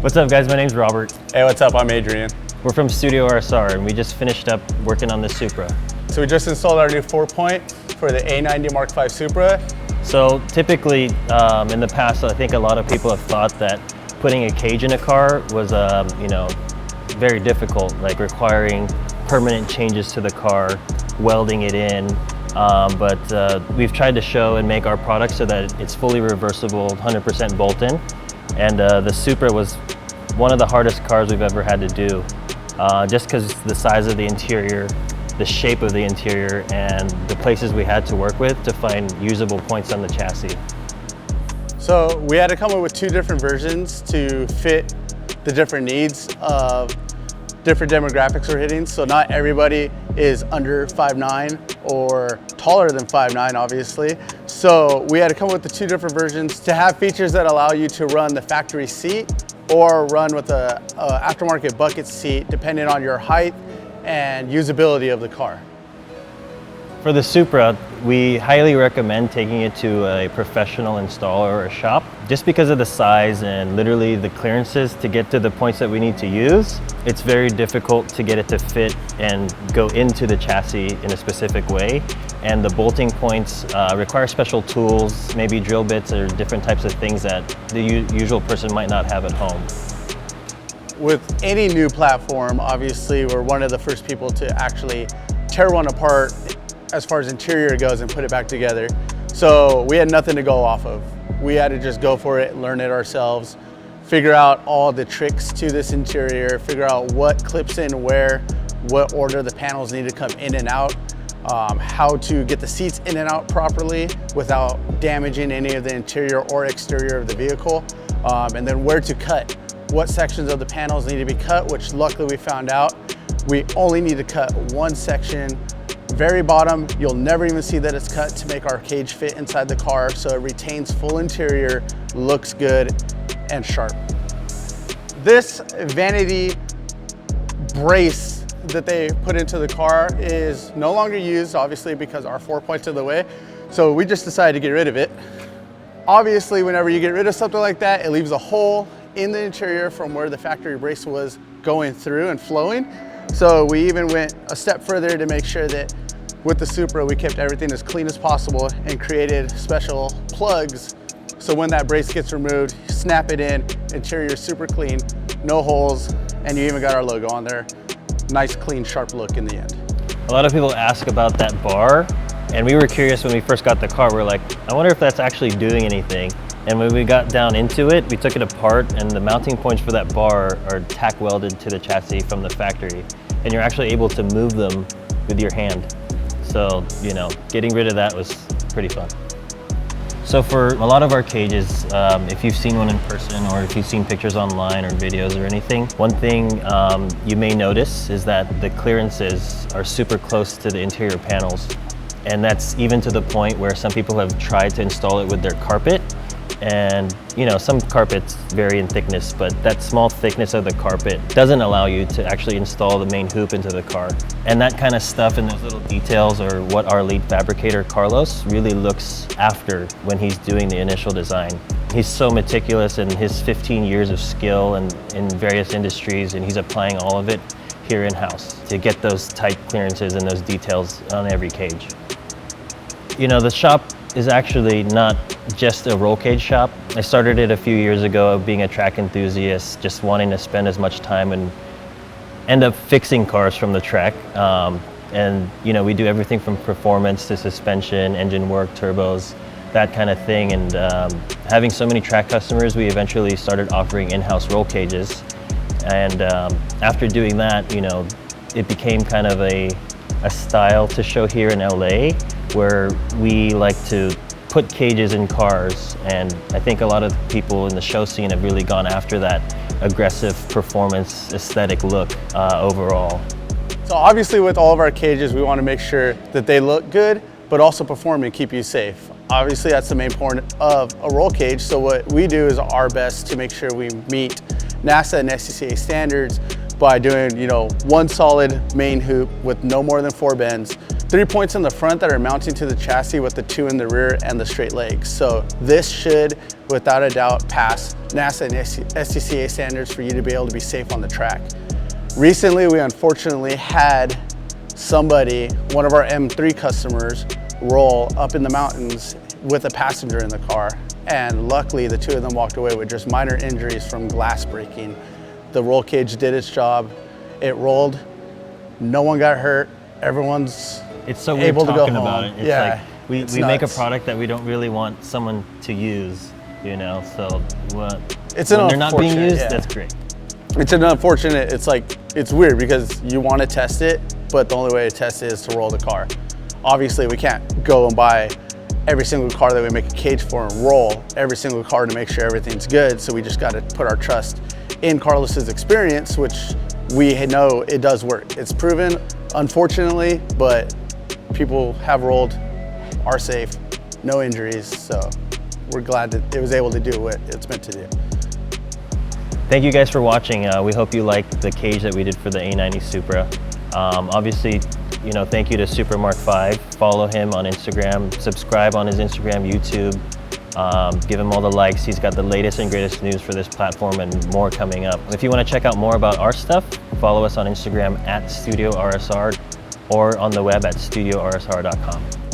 What's up guys, my name's Robert. Hey, what's up? I'm Adrian. We're from StudioRSR and we just finished up working on the Supra. So we just installed our new 4-point for the A90 Mark V Supra. So typically in the past, I think a lot of people have thought that putting a cage in a car was very difficult, like requiring permanent changes to the car, welding it in. But we've tried to show and make our product so that it's fully reversible, 100% bolt-in. And the Supra was one of the hardest cars we've ever had to do, just because the size of the interior, the shape of the interior, and the places we had to work with to find usable points on the chassis. So we had to come up with 2 different versions to fit the different needs of different demographics we're hitting. So not everybody is under 5'9" or taller than 5'9", obviously. So we had to come up with the 2 different versions to have features that allow you to run the factory seat or run with a aftermarket bucket seat, depending on your height and usability of the car. For the Supra, we highly recommend taking it to a professional installer or a shop, just because of the size and literally the clearances to get to the points that we need to use. It's very difficult to get it to fit and go into the chassis in a specific way. And the bolting points require special tools, maybe drill bits or different types of things that the usual person might not have at home. With any new platform, obviously, we're one of the first people to actually tear one apart as far as interior goes and put it back together. So we had nothing to go off of. We had to just go for it, learn it ourselves, figure out all the tricks to this interior, figure out what clips in where, what order the panels need to come in and out, how to get the seats in and out properly without damaging any of the interior or exterior of the vehicle, and then where to cut. What sections of the panels need to be cut, which luckily we found out. We only need to cut one section, very bottom. You'll never even see that it's cut, to make our cage fit inside the car so it retains full interior, looks good, and sharp. This vanity brace that they put into the car is no longer used, obviously, because our 4-point's in the way. So we just decided to get rid of it. Obviously, whenever you get rid of something like that, it leaves a hole in the interior from where the factory brace was going through and flowing. So we even went a step further to make sure that with the Supra, we kept everything as clean as possible and created special plugs. So when that brace gets removed, snap it in, interior super clean, no holes, and you even got our logo on there. Nice, clean, sharp look in the end. A lot of people ask about that bar, and we were curious when we first got the car. We're like, I wonder if that's actually doing anything. And when we got down into it, we took it apart, and the mounting points for that bar are tack welded to the chassis from the factory. And you're actually able to move them with your hand. So, getting rid of that was pretty fun. So for a lot of our cages, if you've seen one in person or if you've seen pictures online or videos or anything, one thing you may notice is that the clearances are super close to the interior panels. And that's even to the point where some people have tried to install it with their carpet. And some carpets vary in thickness, but that small thickness of the carpet doesn't allow you to actually install the main hoop into the car. And that kind of stuff and those little details are what our lead fabricator, Carlos, really looks after when he's doing the initial design. He's so meticulous in his 15 years of skill and in various industries, and he's applying all of it here in-house to get those tight clearances and those details on every cage. The shop is actually not just a roll cage shop. I started it a few years ago being a track enthusiast, just wanting to spend as much time and end up fixing cars from the track. And we do everything from performance to suspension, engine work, turbos, that kind of thing. And having so many track customers, we eventually started offering in-house roll cages. And after doing that, it became kind of a style to show here in LA, where we like to put cages in cars, and I think a lot of people in the show scene have really gone after that aggressive performance aesthetic look overall. So obviously with all of our cages, we want to make sure that they look good, but also perform and keep you safe. Obviously that's the main point of a roll cage, so what we do is our best to make sure we meet NASA and SCCA standards by doing, one solid main hoop with no more than 4 bends, 3 points in the front that are mounting to the chassis with the 2 in the rear and the straight legs. So this should, without a doubt, pass NASA and STCA standards for you to be able to be safe on the track. Recently, we unfortunately had somebody, one of our M3 customers, roll up in the mountains with a passenger in the car. And luckily, the 2 of them walked away with just minor injuries from glass breaking. The roll cage did its job. It rolled. No one got hurt. Everyone's It's so weird able to go talking home. about it. It's Yeah, like we it's make a nuts. product that we don't really want someone to use, you know. So It's when an they're not being unfortunate, used, yeah. that's great. It's an unfortunate, it's weird because you want to test it, but the only way to test it is to roll the car. Obviously, we can't go and buy every single car that we make a cage for and roll every single car to make sure everything's good. So we just got to put our trust in Carlos's experience, which we know it does work. It's proven, unfortunately, but people have rolled, are safe, no injuries. So we're glad that it was able to do what it's meant to do. Thank you guys for watching. We hope you liked the cage that we did for the A90 Supra. Obviously, you know, thank you to Super Mark 5. Follow him on Instagram, subscribe on his Instagram, YouTube. Give him all the likes. He's got the latest and greatest news for this platform and more coming up. If you want to check out more about our stuff, follow us on Instagram at StudioRSR or on the web at StudioRSR.com.